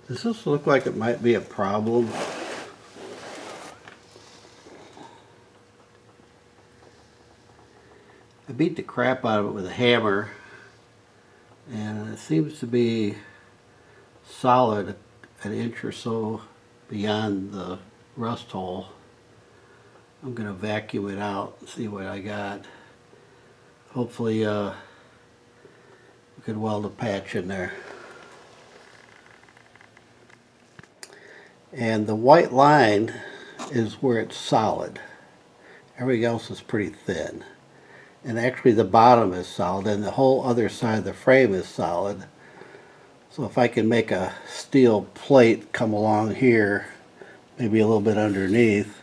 Does this look like it might be a problem? I beat the crap out of it with a hammer, and it seems to be solid an inch or so beyond the rust hole. I'm going to vacuum it out and see what I got. Hopefully we could weld a patch in there. And the white line is where it's solid. Everything else is pretty thin. And actually the bottom is solid, and the whole other side of the frame is solid. So if I can make a steel plate come along here, maybe a little bit underneath,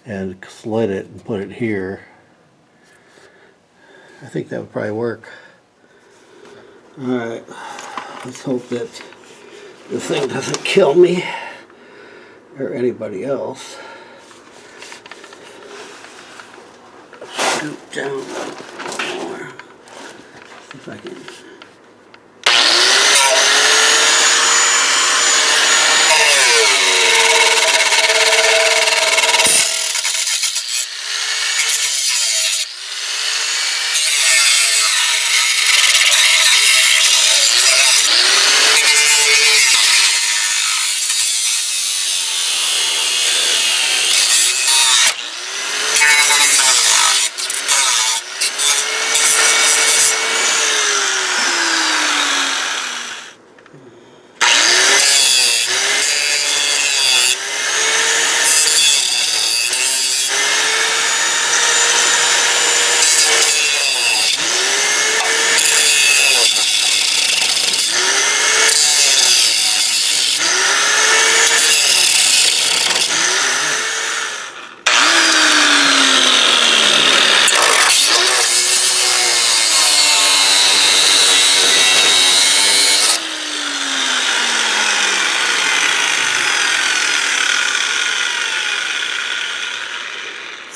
and slit it and put it here, I think that would probably work. Alright, let's hope that the thing doesn't kill me or anybody else. Scoop down more. See if I can.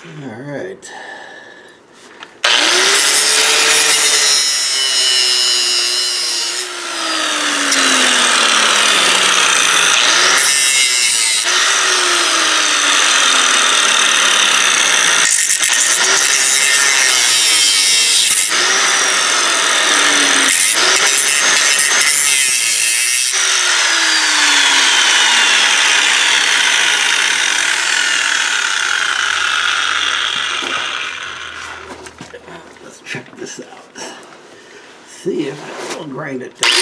All right. Check this out. See if it'll grind it down.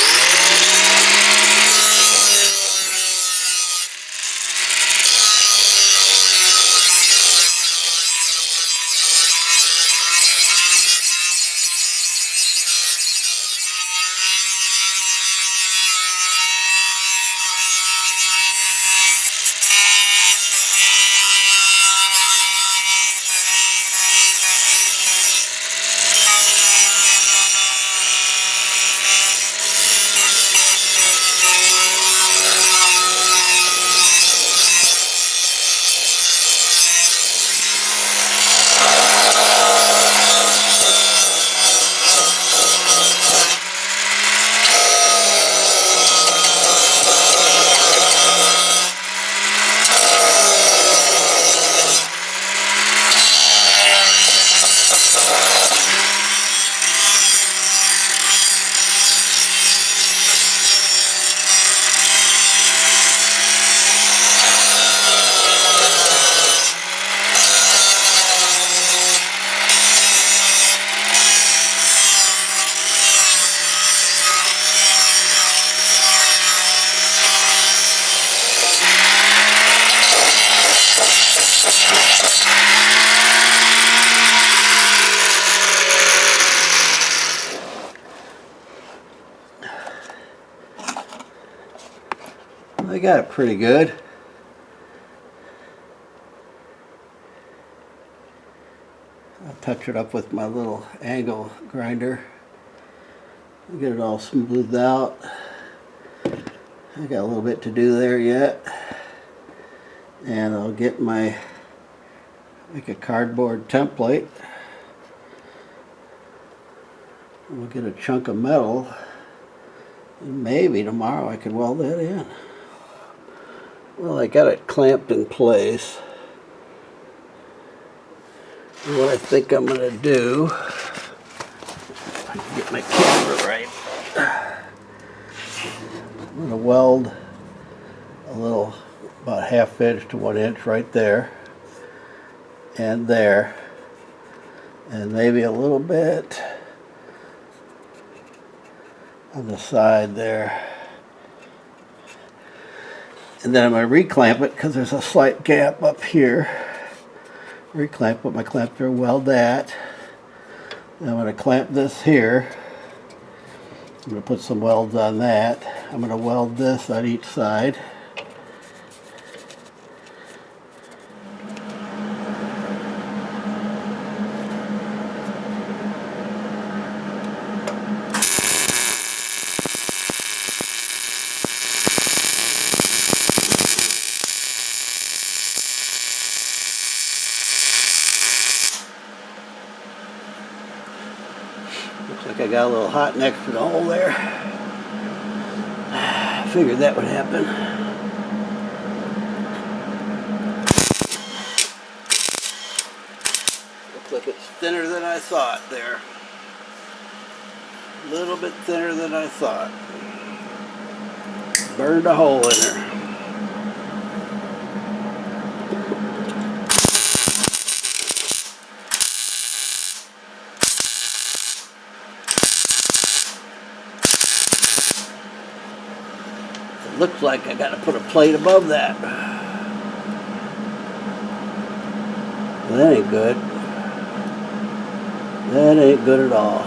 I got it pretty good. I'll touch it up with my little angle grinder. Get it all smoothed out. I got a little bit to do there yet. And I'll get make a cardboard template. We'll get a chunk of metal And maybe tomorrow I can weld that in. Well, I got it clamped in place. And what I think I'm going to do, if I can get my camera right, I'm going to weld a little, about 1/2 inch to 1 inch right there, and there, and maybe a little bit on the side there. And then I'm going to reclamp it because there's a slight gap up here. Reclamp with my clamper, weld that. Then I'm going to clamp this here. I'm going to put some welds on that. I'm going to weld this on each side. Looks like I got a little hot next to the hole there. I figured that would happen. Looks like it's thinner than I thought there. A little bit thinner than I thought. Burned a hole in there. Looks like I got to put a plate above that. Well, that ain't good. That ain't good at all.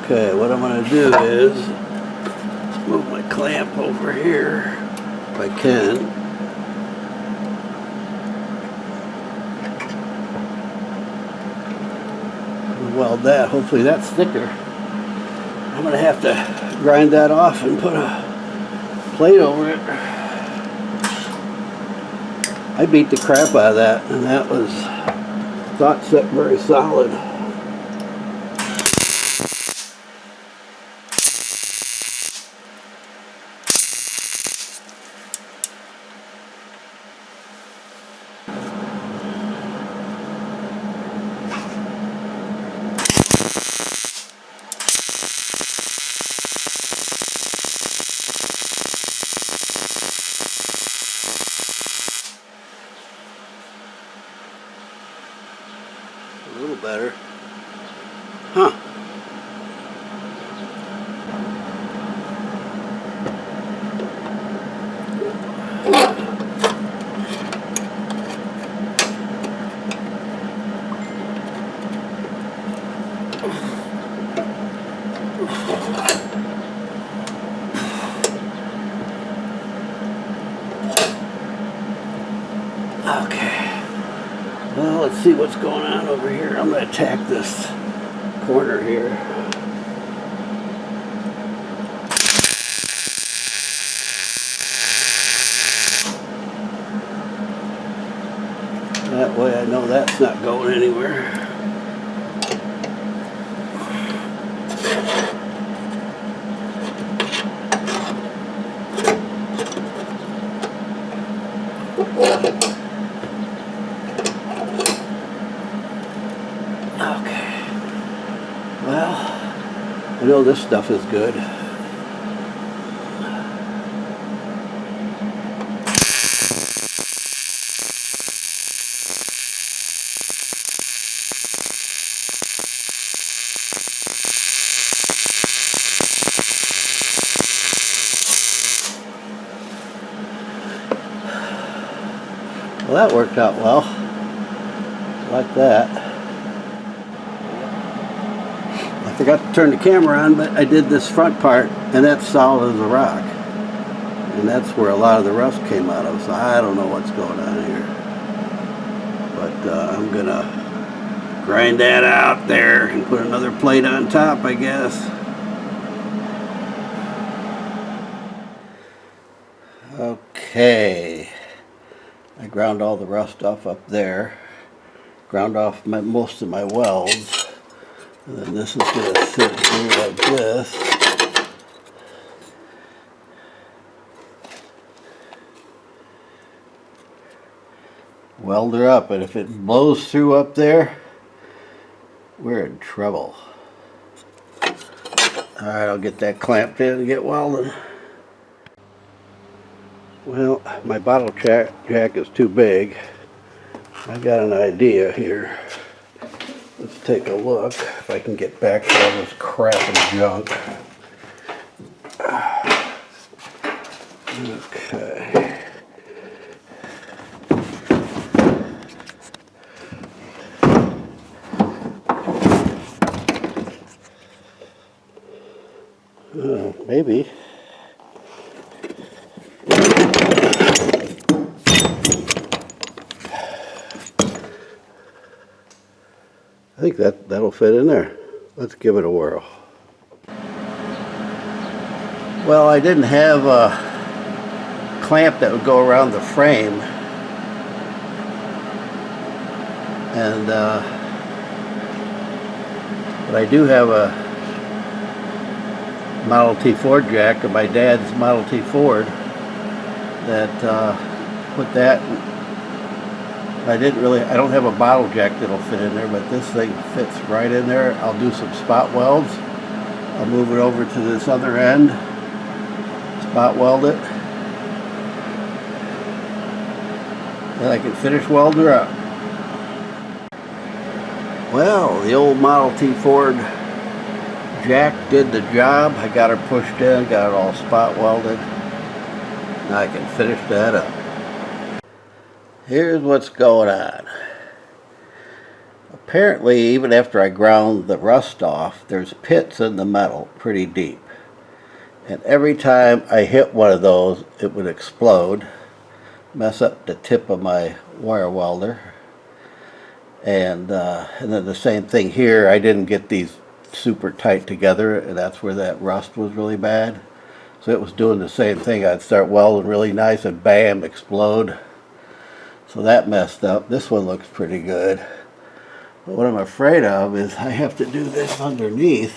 Okay, what I'm going to do is move my clamp over here if I can. Weld that. Hopefully that's thicker. I'm going to have to grind that off and put a plate over it. I beat the crap out of that, and that was not set very solid. A little better. Huh. Okay. Well, let's see what's going on over here. I'm going to attack this corner here. That way I know that's not going anywhere. Okay. Well, I know this stuff is good. Well, that worked out well. Like that. I forgot to turn the camera on, but I did this front part, and that's solid as a rock. And that's where a lot of the rust came out of, so I don't know what's going on here. But I'm going to grind that out there and put another plate on top, I guess. Okay. I ground all the rust off up there. Ground off most of my welds. And then this is going to sit here like this. Weld her up, and if it blows through up there, we're in trouble. Alright, I'll get that clamped in and get welding. Well, my bottle jack is too big. I got an idea here. Let's take a look if I can get back to all this crap and junk. Okay. Maybe. I think that'll fit in there. Let's give it a whirl. Well, I didn't have a clamp that would go around the frame, and but I do have a Model T Ford jack of my dad's Model T Ford that put that. I don't have a bottle jack that'll fit in there, but this thing fits right in there. I'll do some spot welds. I'll move it over to this other end, spot weld it, and I can finish welding her up. Well, the old Model T Ford jack did the job. I got her pushed in, got it all spot welded. Now I can finish that up. Here's what's going on. Apparently, even after I ground the rust off, there's pits in the metal pretty deep. And every time I hit one of those, it would explode, mess up the tip of my wire welder. And then the same thing here. I didn't get these super tight together, and that's where that rust was really bad. So it was doing the same thing. I'd start welding really nice and bam, explode. So that messed up. This one looks pretty good. But what I'm afraid of is I have to do this underneath,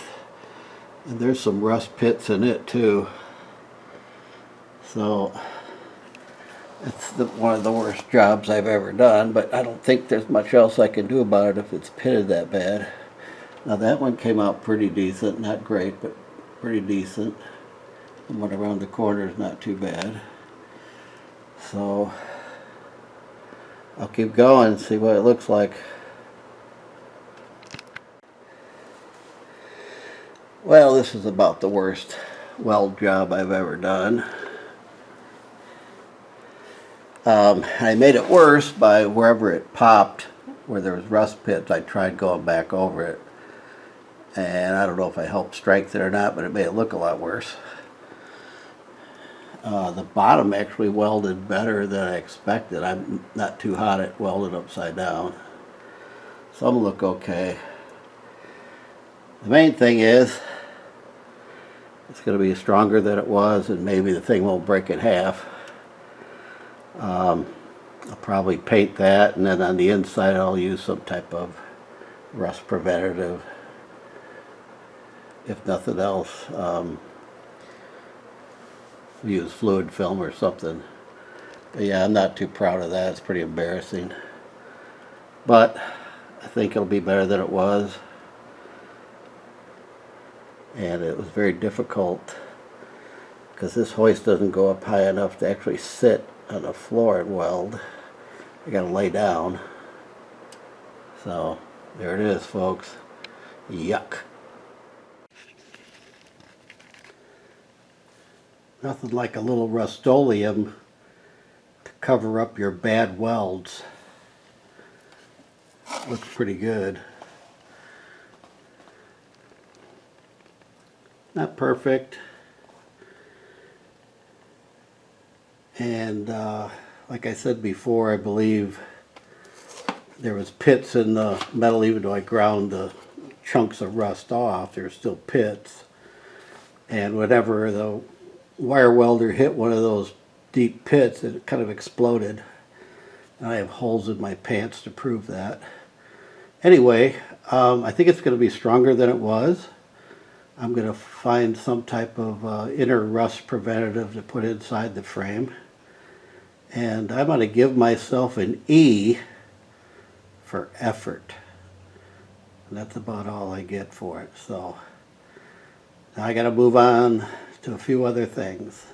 and there's some rust pits in it too. So it's one of the worst jobs I've ever done, but I don't think there's much else I can do about it if it's pitted that bad. Now that one came out pretty decent, not great, but pretty decent. The one around the corner is not too bad. So I'll keep going and see what it looks like. Well, this is about the worst weld job I've ever done. I made it worse by wherever it popped, where there was rust pits. I tried going back over it, and I don't know if I helped strengthen it or not, but it made it look a lot worse. The bottom actually welded better than I expected. I'm not too hot at welding upside down. Some look okay. The main thing is it's going to be stronger than it was, and maybe the thing won't break in half. I'll probably paint that, and then on the inside I'll use some type of rust preventative. If nothing else, use fluid film or something. But yeah, I'm not too proud of that. It's pretty embarrassing. But I think it'll be better than it was. And it was very difficult because this hoist doesn't go up high enough to actually sit on the floor and weld. I gotta lay down. So there it is, folks. Yuck. Nothing like a little Rust-Oleum to cover up your bad welds. Looks pretty good. Not perfect. And like I said before, I believe there was pits in the metal. Even though I ground the chunks of rust off, there's still pits. And whenever the wire welder hit one of those deep pits, it kind of exploded. And I have holes in my pants to prove that. Anyway, I think it's going to be stronger than it was. I'm going to find some type of inner rust preventative to put inside the frame. And I'm going to give myself an E for effort. And that's about all I get for it. So now I got to move on to a few other things.